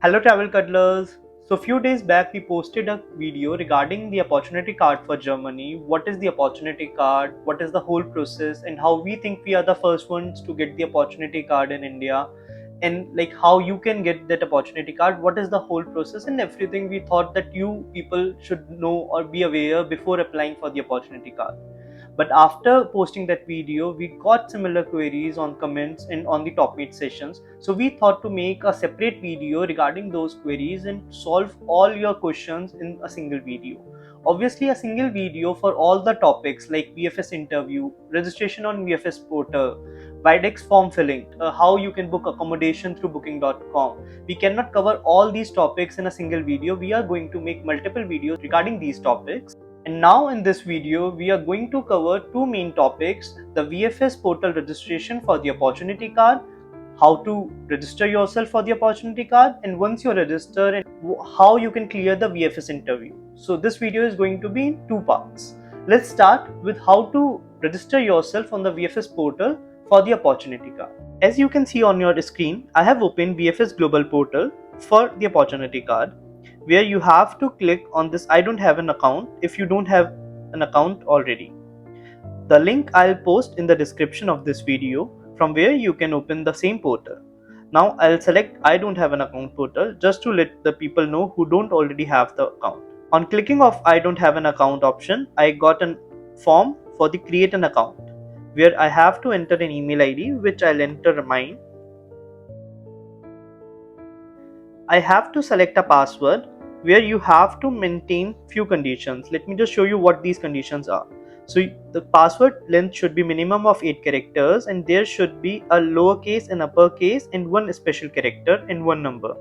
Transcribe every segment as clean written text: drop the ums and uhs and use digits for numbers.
Hello travel cuddlers. So few days back we posted a video regarding the opportunity card for Germany. What is the opportunity card? What is the whole process and how we think we are the first ones to get the opportunity card in India and like how you can get that opportunity card, what is the whole process and everything we thought that you people should know or be aware before applying for the opportunity card. But after posting that video, we got similar queries on comments and on the TopMate sessions. So we thought to make a separate video regarding those queries and solve all your questions in a single video. Obviously, a single video for all the topics like VFS interview, registration on VFS portal, Videx form filling, how you can book accommodation through booking.com. We cannot cover all these topics in a single video. We are going to make multiple videos regarding these topics. And now in this video, we are going to cover two main topics: the VFS portal registration for the opportunity card, how to register yourself for the opportunity card, and once you're registered, and how you can clear the VFS interview. So this video is going to be in two parts. Let's start with how to register yourself on the VFS portal for the opportunity card. As you can see on your screen, I have opened VFS Global Portal for the opportunity card, where you have to click on this I don't have an account if you don't have an account already. The link I'll post in the description of this video from where you can open the same portal. Now I'll select I don't have an account portal just to let the people know who don't already have the account. On clicking of I don't have an account option, I got a form for the create an account where I have to enter an email ID, which I'll enter mine. I have to select a password where you have to maintain few conditions. Let me just show you what these conditions are. So the password length should be minimum of 8 characters and there should be a lowercase and uppercase and one special character and one number.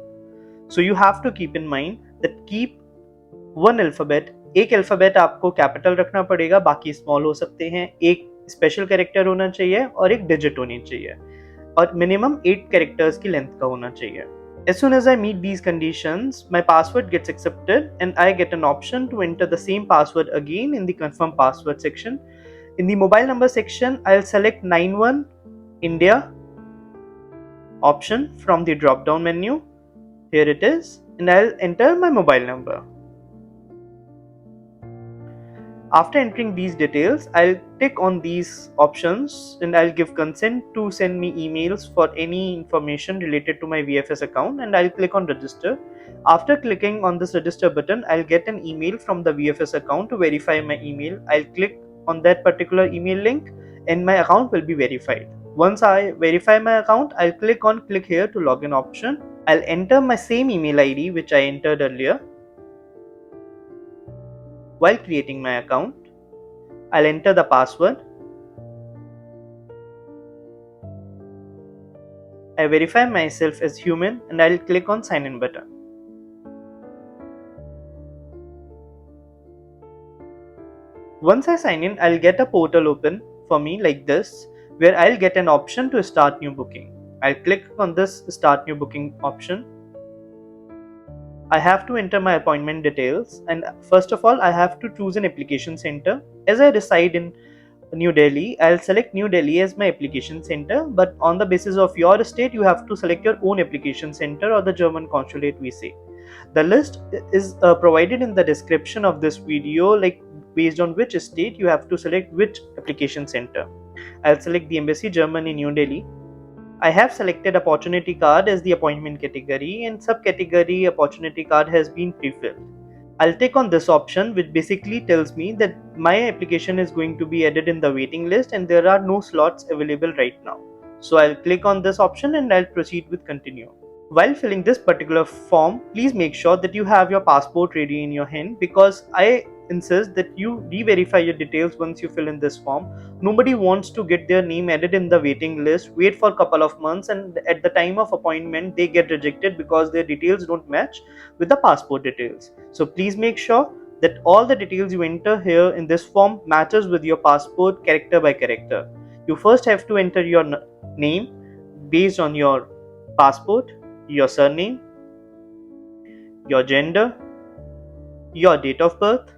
So you have to keep in mind that keep one alphabet. एक alphabet आपको capital रखना पड़ेगा, बाकी small हो सकते हैं, एक special character होना चाहिए और एक डिजिट होनी चाहिए और मिनिमम 8 कैरेक्टर्स की लेंथ का होना चाहिए. As soon as I meet these conditions, my password gets accepted and I get an option to enter the same password again in the confirm password section. In the mobile number section, I'll select 91 India option from the drop down menu. Here it is, and I'll enter my mobile number. After entering these details, I'll tick on these options and I'll give consent to send me emails for any information related to my VFS account and I'll click on register. After clicking on this register button, I'll get an email from the VFS account to verify my email. I'll click on that particular email link and my account will be verified. Once I verify my account, I'll click on click here to login option. I'll enter my same email ID which I entered earlier. While creating my account, I'll enter the password. I verify myself as human and I'll click on sign in button. Once I sign in, I'll get a portal open for me like this, where I'll get an option to start new booking. I'll click on this start new booking option. I have to enter my appointment details and first of all I have to choose an application center. As I reside in New Delhi, I'll select New Delhi as my application center, but on the basis of your state you have to select your own application center or the German consulate we say. The list is provided in the description of this video, like based on which state you have to select which application center. I'll select the Embassy Germany New Delhi. I have selected opportunity card as the appointment category and subcategory opportunity card has been pre-filled. I'll tick on this option which basically tells me that my application is going to be added in the waiting list and there are no slots available right now. So I'll click on this option and I'll proceed with continue. While filling this particular form, please make sure that you have your passport ready in your hand because I insist that you re-verify your details once you fill in this form. Nobody wants to get their name added in the waiting list, wait for a couple of months and at the time of appointment they get rejected because their details don't match with the passport details. So please make sure that all the details you enter here in this form matches with your passport character by character. You first have to enter your name based on your passport, your surname, your gender, your date of birth,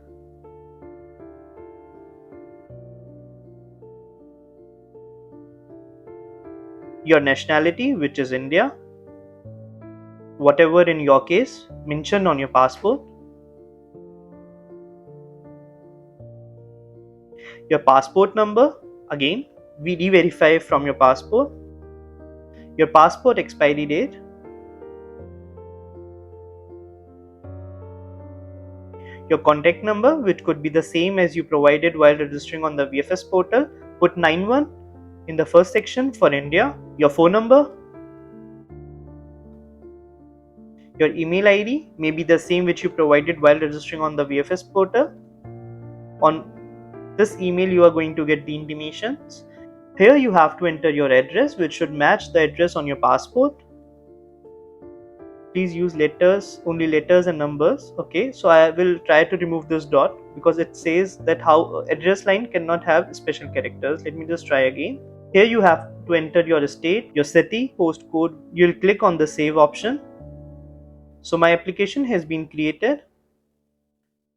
your nationality which is India, whatever in your case mentioned on your passport, your passport number, again we re-verify from your passport expiry date, your contact number, which could be the same as you provided while registering on the VFS portal. Put 91 in the first section for India, your phone number, your email ID may be the same which you provided while registering on the VFS portal. On this email you are going to get the intimations. Here you have to enter your address, which should match the address on your passport. Please use letters, only letters and numbers. Okay, so I will try to remove this dot because it says that how address line cannot have special characters. Let me just try again. Here you have to enter your state, your city, postcode. You'll click on the save option. So my application has been created.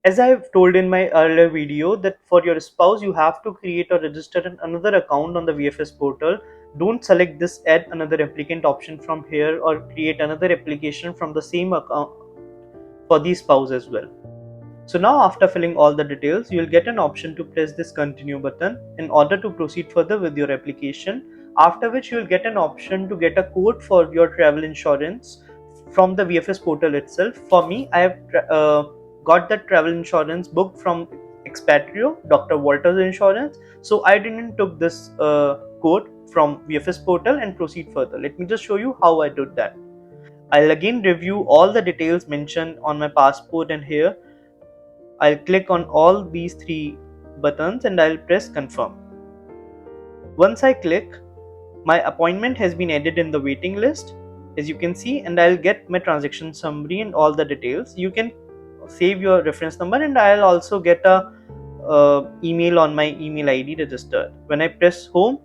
As I have told in my earlier video that for your spouse you have to create or register another account on the VFS portal. Don't select this add another applicant option from here or create another application from the same account for the spouse as well. So now after filling all the details, you will get an option to press this continue button in order to proceed further with your application. After which you will get an option to get a quote for your travel insurance from the VFS portal itself. For me, I have got that travel insurance booked from Expatrio, Dr. Walter's Insurance. So I didn't took this quote from VFS portal and proceed further. Let me just show you how I did that. I'll again review all the details mentioned on my passport, and here I'll click on all these three buttons and I'll press confirm. Once I click, my appointment has been added in the waiting list, as you can see, and I'll get my transaction summary and all the details. You can save your reference number, and I'll also get a email on my email ID registered. When I press home,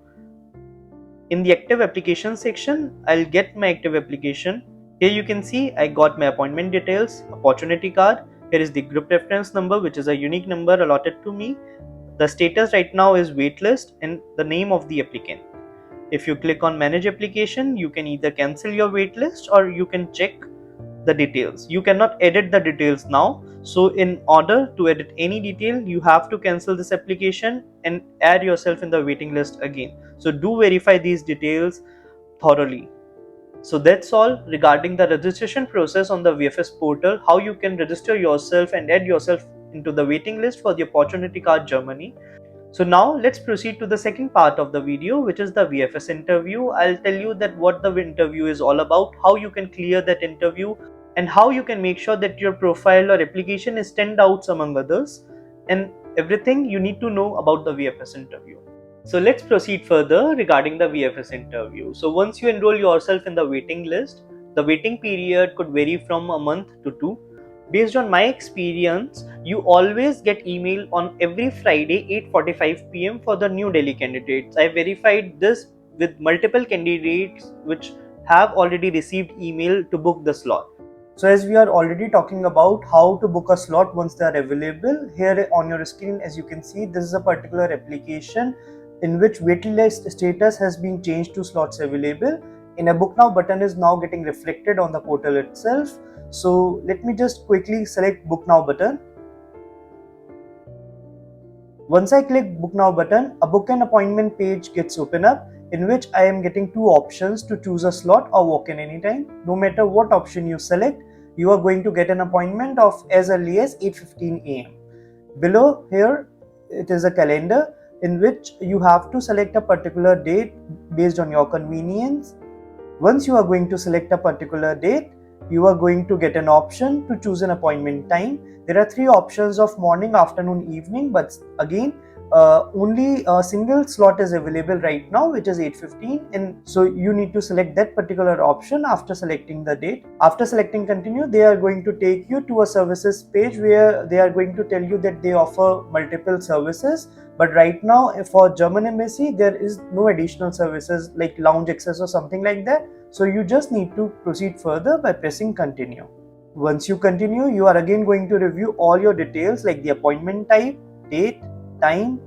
in the active application section, I'll get my active application. Here you can see I got my appointment details, opportunity card. Here is the group reference number, which is a unique number allotted to me. The status right now is waitlist and the name of the applicant. If you click on manage application, you can either cancel your waitlist or you can check the details. You cannot edit the details now. So in order to edit any detail, you have to cancel this application and add yourself in the waiting list again. So do verify these details thoroughly. So that's all regarding the registration process on the VFS portal, how you can register yourself and add yourself into the waiting list for the opportunity card Germany. So now let's proceed to the second part of the video, which is the VFS interview. I'll tell you that what the interview is all about, how you can clear that interview, and how you can make sure that your profile or application is stand out among others, and everything you need to know about the VFS interview. So let's proceed further regarding the VFS interview. So once you enroll yourself in the waiting list, the waiting period could vary from a month to 2. Based on my experience, you always get email on every Friday 8:45 p.m. for the New Delhi candidates. I verified this with multiple candidates which have already received email to book the slot. So as we are already talking about how to book a slot once they are available, here on your screen as you can see, this is a particular application in which waiting list status has been changed to slots available. In a book now button is now getting reflected on the portal itself. So let me just quickly select book now button. Once I click book now button, a book an appointment page gets open up, in which I am getting two options to choose a slot or walk in anytime. No matter what option you select, you are going to get an appointment of as early as 8:15 a.m. Below here, it is a calendar in which you have to select a particular date based on your convenience. Once you are going to select a particular date, you are going to get an option to choose an appointment time. There are three options of morning, afternoon, evening, but again only a single slot is available right now, which is 8:15, and so you need to select that particular option after selecting the date. After selecting continue, they are going to take you to a services page where they are going to tell you that they offer multiple services, but right now for German embassy there is no additional services like lounge access or something like that. So you just need to proceed further by pressing continue. Once you continue, you are again going to review all your details like the appointment type, date, time,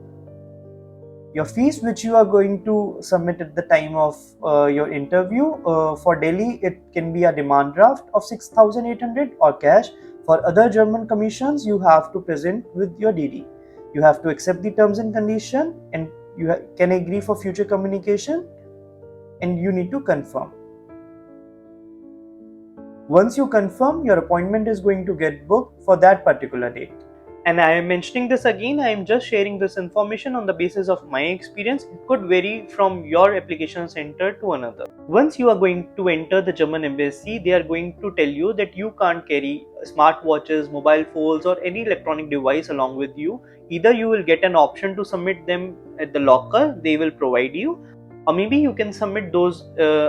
Your fees which you are going to submit at the time of your interview, for Delhi it can be a demand draft of 6,800 or cash. For other German commissions you have to present with your DD. You have to accept the terms and condition, and you can agree for future communication, and you need to confirm. Once you confirm, your appointment is going to get booked for that particular date. And I am mentioning this again, I am just sharing this information on the basis of my experience. It could vary from your application center to another. Once you are going to enter the German embassy, they are going to tell you that you can't carry smartwatches, mobile phones, or any electronic device along with you. Either you will get an option to submit them at the locker they will provide you, or maybe you can submit those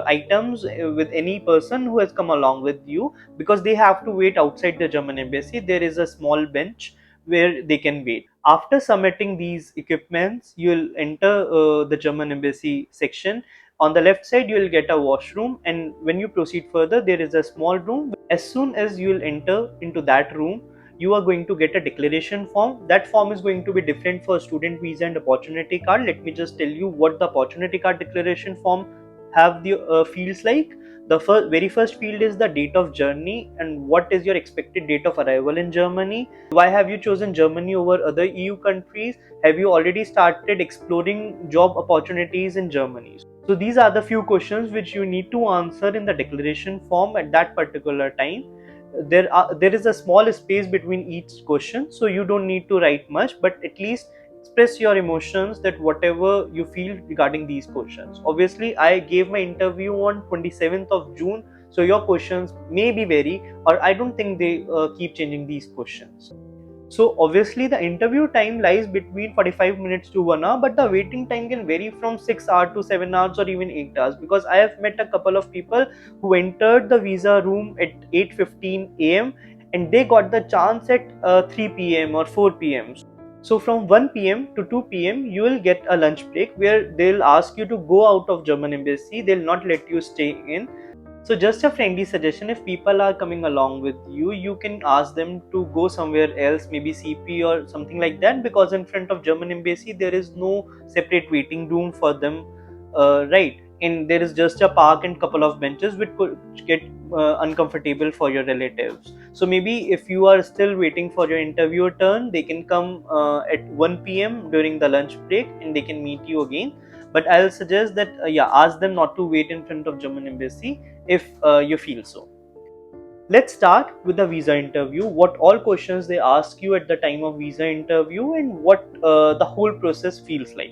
items with any person who has come along with you, because they have to wait outside the German embassy. There is a small bench where they can wait. After submitting these equipments, you will enter the German embassy section. On the left side you will get a washroom, and when you proceed further there is a small room. As soon as you will enter into that room, you are going to get a declaration form. That form is going to be different for student visa and opportunity card. Let me just tell you what the opportunity card declaration form have the fields like. The very first field is the date of journey and what is your expected date of arrival in Germany. Why have you chosen Germany over other EU countries? Have you already started exploring job opportunities in Germany? So these are the few questions which you need to answer in the declaration form at that particular time. There is a small space between each question, so you don't need to write much, but at least express your emotions, that whatever you feel regarding these questions. Obviously I gave my interview on 27th of June, so your questions may be vary, or I don't think they keep changing these questions. So obviously the interview time lies between 45 minutes to 1 hour, but the waiting time can vary from 6 hours to 7 hours or even 8 hours, because I have met a couple of people who entered the visa room at 8:15 am and they got the chance at 3 p.m. or 4 p.m. So from 1 p.m. to 2 p.m. you will get a lunch break where they'll ask you to go out of German embassy. They'll not let you stay in. So just a friendly suggestion, if people are coming along with you, you can ask them to go somewhere else, maybe CP or something like that, because in front of German embassy there is no separate waiting room for them, right? And there is just a park and couple of benches which could get uncomfortable for your relatives. So maybe if you are still waiting for your interview turn, they can come at 1 p.m. during the lunch break and they can meet you again. But I'll suggest that ask them not to wait in front of German embassy if you feel so. Let's start with the visa interview. What all questions they ask you at the time of visa interview, and what the whole process feels like.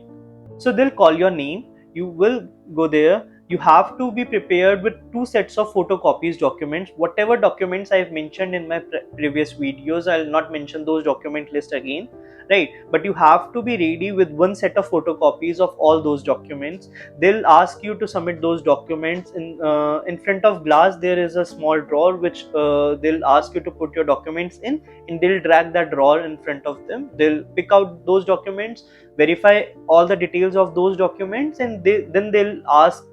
So they'll call your name, you will go there. You have to be prepared with two sets of photocopies documents. Whatever documents I've mentioned in my previous videos, I'll not mention those document list again, right? But you have to be ready with one set of photocopies of all those documents. They'll ask you to submit those documents in front of glass. There is a small drawer which they'll ask you to put your documents in, and they'll drag that drawer in front of them. They'll pick out those documents, verify all the details of those documents, and then they'll ask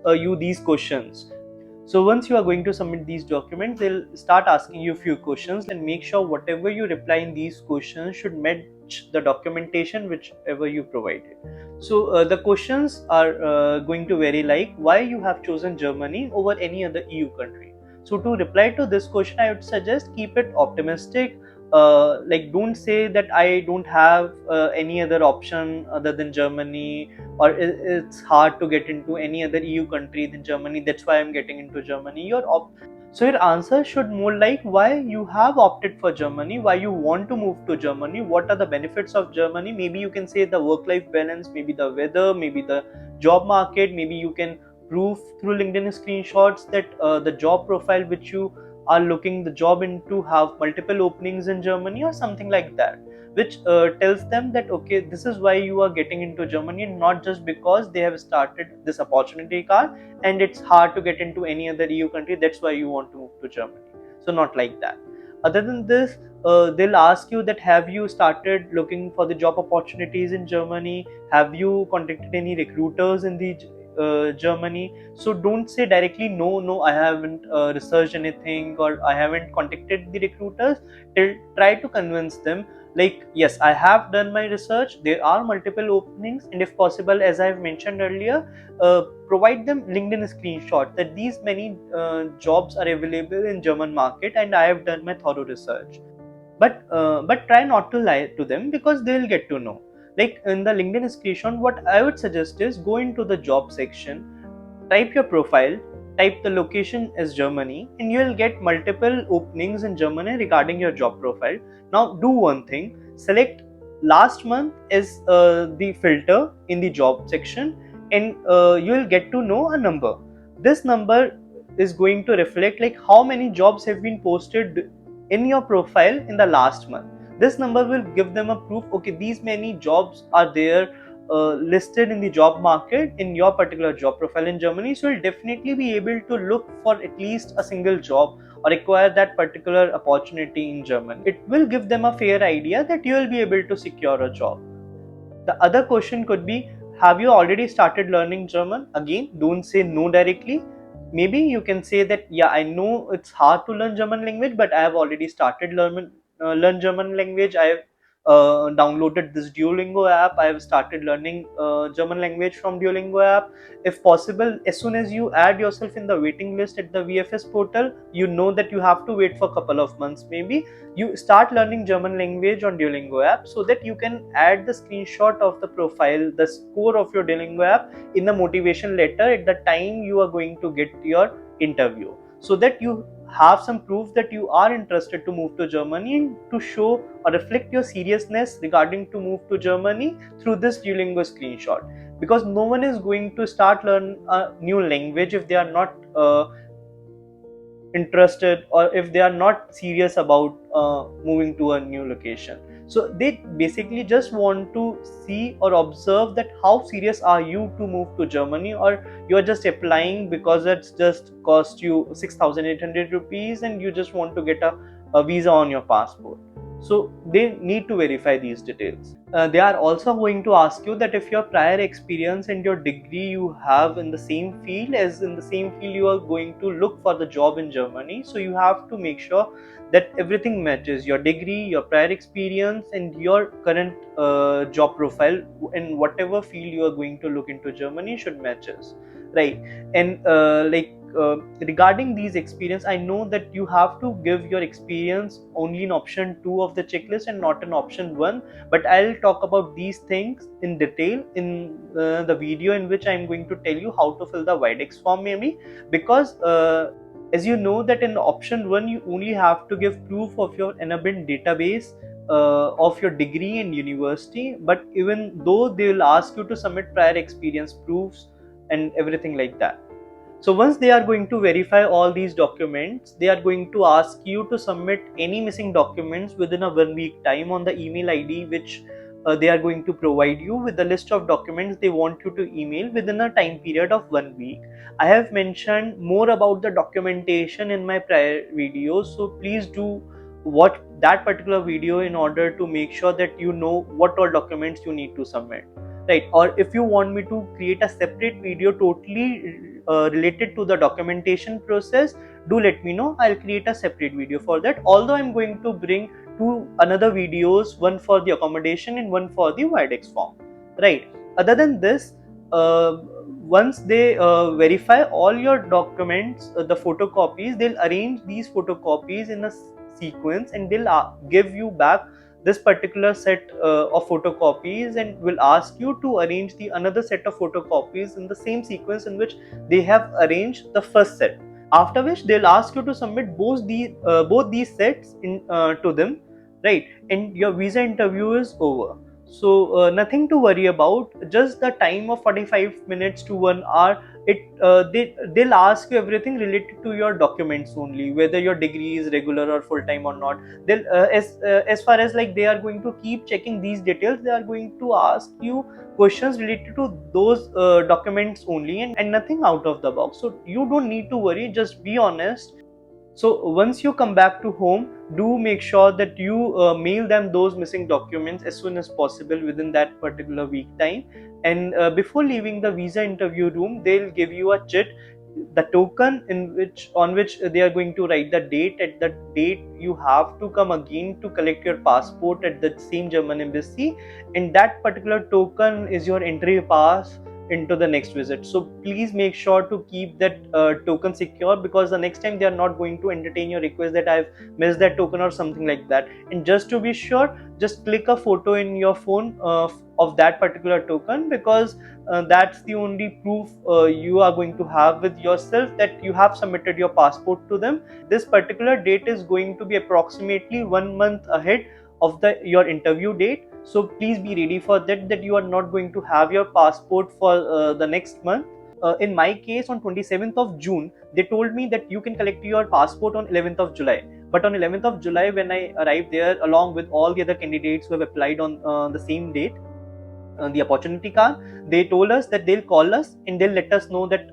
you these questions. So once you are going to submit these documents, they'll start asking you a few questions, and make sure whatever you reply in these questions should match the documentation whichever you provided. So the questions are going to vary, like why you have chosen Germany over any other EU country. So to reply to this question, I would suggest keep it optimistic. Like don't say that I don't have any other option other than Germany, or it's hard to get into any other EU country than Germany, that's why I'm getting into Germany. So your answer should more like why you have opted for Germany, why you want to move to Germany, what are the benefits of Germany. Maybe you can say the work-life balance, maybe the weather, maybe the job market. Maybe you can prove through LinkedIn screenshots that the job profile which you are looking the job into have multiple openings in Germany or something like that, which tells them that okay, this is why you are getting into Germany, not just because they have started this opportunity card and it's hard to get into any other EU country, that's why you want to move to Germany. So not like that. Other than this, they'll ask you that have you started looking for the job opportunities in Germany, have you contacted any recruiters in the Germany. So don't say directly no, I haven't researched anything or I haven't contacted the recruiters. Try to convince them Like, yes, I have done my research, there are multiple openings, and if possible, as I've mentioned earlier, provide them LinkedIn screenshot that these many jobs are available in German market and I have done my thorough research. But try not to lie to them, because they'll get to know. Like in the LinkedIn screenshot, what I would suggest is go into the job section, type your profile, type the location as Germany, and you'll get multiple openings in Germany regarding your job profile. Now, do one thing, select last month as the filter in the job section, and you'll get to know a number. This number is going to reflect like how many jobs have been posted in your profile in the last month. This number will give them a proof, okay, these many jobs are there listed in the job market in your particular job profile in Germany. So you'll definitely be able to look for at least a single job or acquire that particular opportunity in Germany. It will give them a fair idea that you will be able to secure a job. The other question could be, have you already started learning German? Again, don't say no directly. Maybe you can say that, yeah, I know it's hard to learn German language, but I have already started learn German language. I have downloaded this Duolingo app. I have started learning German language from Duolingo app. If possible, as soon as you add yourself in the waiting list at the VFS portal, you know that you have to wait for a couple of months. Maybe you start learning German language on Duolingo app, so that you can add the screenshot of the profile, the score of your Duolingo app in the motivation letter at the time you are going to get your interview, so that you have some proof that you are interested to move to Germany, and to show or reflect your seriousness regarding to move to Germany through this Duolingo screenshot. Because no one is going to start learn a new language if they are not interested, or if they are not serious about moving to a new location. So they basically just want to see or observe that how serious are you to move to Germany, or you are just applying because it's just cost you 6,800 rupees and you just want to get a visa on your passport. So they need to verify these details. They are also going to ask you that if your prior experience and your degree you have in the same field, as in the same field you are going to look for the job in Germany. So you have to make sure that everything matches: your degree, your prior experience, and your current job profile in whatever field you are going to look into Germany should matches, right? And regarding these experience, I know that you have to give your experience only in option 2 of the checklist and not in option 1, but I'll talk about these things in detail in the video in which I'm going to tell you how to fill the Widex form, maybe. Because as you know that in option 1 you only have to give proof of your Andaman database of your degree and university, but even though they will ask you to submit prior experience proofs and everything like that. So once they are going to verify all these documents, they are going to ask you to submit any missing documents within a 1 week time on the email ID which they are going to provide you with the list of documents they want you to email within a time period of 1 week. I have mentioned more about the documentation in my prior videos, so please do watch that particular video in order to make sure that you know what all documents you need to submit, right? Or if you want me to create a separate video totally related to the documentation process, do let me know. I'll create a separate video for that, although I'm going to bring two another videos, one for the accommodation and one for the Widex form, right? Other than this, once they verify all your documents, the photocopies, they'll arrange these photocopies in a sequence, and they'll give you back this particular set of photocopies, and will ask you to arrange the another set of photocopies in the same sequence in which they have arranged the first set. After which they'll ask you to submit both these sets in to them, right? And your visa interview is over. So nothing to worry about, just the time of 45 minutes to 1 hour. They'll ask you everything related to your documents only, whether your degree is regular or full time or not. They'll as far as like they are going to keep checking these details, they are going to ask you questions related to those documents only, and nothing out of the box. So you don't need to worry, just be honest. So once you come back to home, do make sure that you mail them those missing documents as soon as possible within that particular week time. And before leaving the visa interview room, they'll give you a chit the token on which they are going to write the date. At that date you have to come again to collect your passport at the same German embassy, and that particular token is your entry pass into the next visit. So please make sure to keep that token secure, because the next time they are not going to entertain your request that I've missed that token or something like that. And just to be sure, just click a photo in your phone of that particular token, because that's the only proof you are going to have with yourself that you have submitted your passport to them. This particular date is going to be approximately 1 month ahead of your interview date. So please be ready for that you are not going to have your passport for the next month. In my case, on 27th of June, they told me that you can collect your passport on 11th of July. But on 11th of July, when I arrived there along with all the other candidates who have applied on the same date, the opportunity card, they told us that they'll call us and they'll let us know that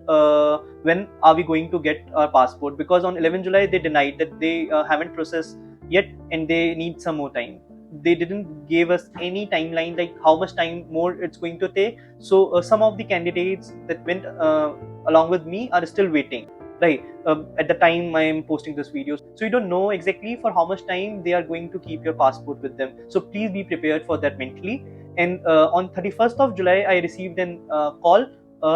when are we going to get our passport, because on 11 July they denied that they haven't processed yet and they need some more time. They didn't give us any timeline like how much time more it's going to take. So some of the candidates that went along with me are still waiting, right? At the time I am posting this video, so you don't know exactly for how much time they are going to keep your passport with them. So please be prepared for that mentally. And on 31st of July, I received an call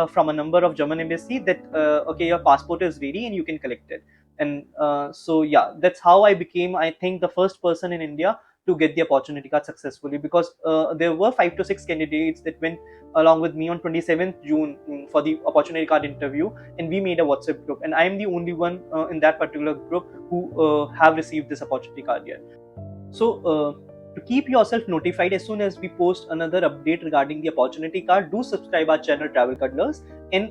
from a number of German embassy that okay, your passport is ready and you can collect it. And so yeah, that's how I became, I think, the first person in India to get the opportunity card successfully, because there were 5 to 6 candidates that went along with me on 27th June for the opportunity card interview, and we made a WhatsApp group, and I am the only one in that particular group who have received this opportunity card yet. So to keep yourself notified as soon as we post another update regarding the opportunity card, do subscribe our channel Travel Cuddlers, and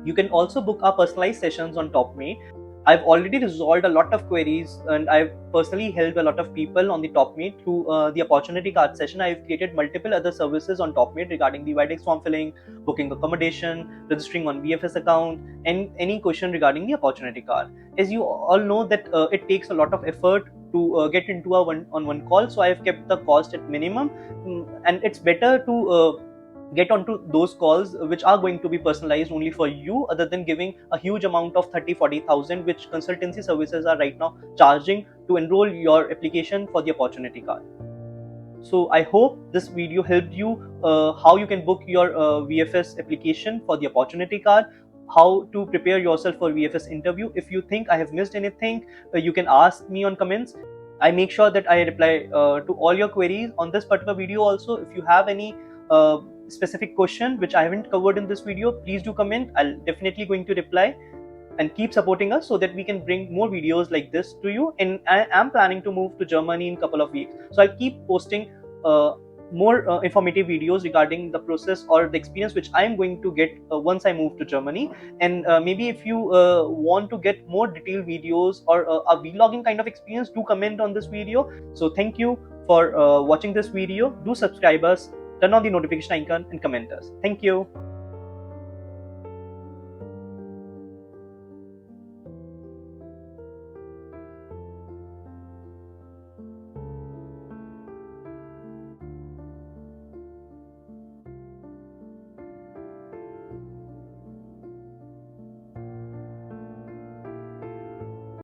you can also book our personalized sessions on TopMate. I've already resolved a lot of queries, and I've personally helped a lot of people on the TopMate through the opportunity card session. I've created multiple other services on TopMate regarding the WIDEX form filling, booking accommodation, registering on VFS account, and any question regarding the opportunity card. As you all know that it takes a lot of effort to get into a one call, so I have kept the cost at minimum, and it's better to get onto those calls which are going to be personalized only for you, other than giving a huge amount of 30-40,000 which consultancy services are right now charging to enroll your application for the opportunity card. So I hope this video helped you how you can book your VFS application for the opportunity card, how to prepare yourself for VFS interview. If you think I have missed anything, you can ask me on comments. I make sure that I reply to all your queries on this particular video. Also, if you have any specific question which I haven't covered in this video, please do comment. I'll definitely going to reply. And keep supporting us so that we can bring more videos like this to you. And I am planning to move to Germany in a couple of weeks, so I'll keep posting more informative videos regarding the process or the experience which I am going to get once I move to Germany. And maybe if you want to get more detailed videos or a vlogging kind of experience, do comment on this video. So thank you for watching this video. Do subscribe us, turn on the notification icon, and comment us. Thank you.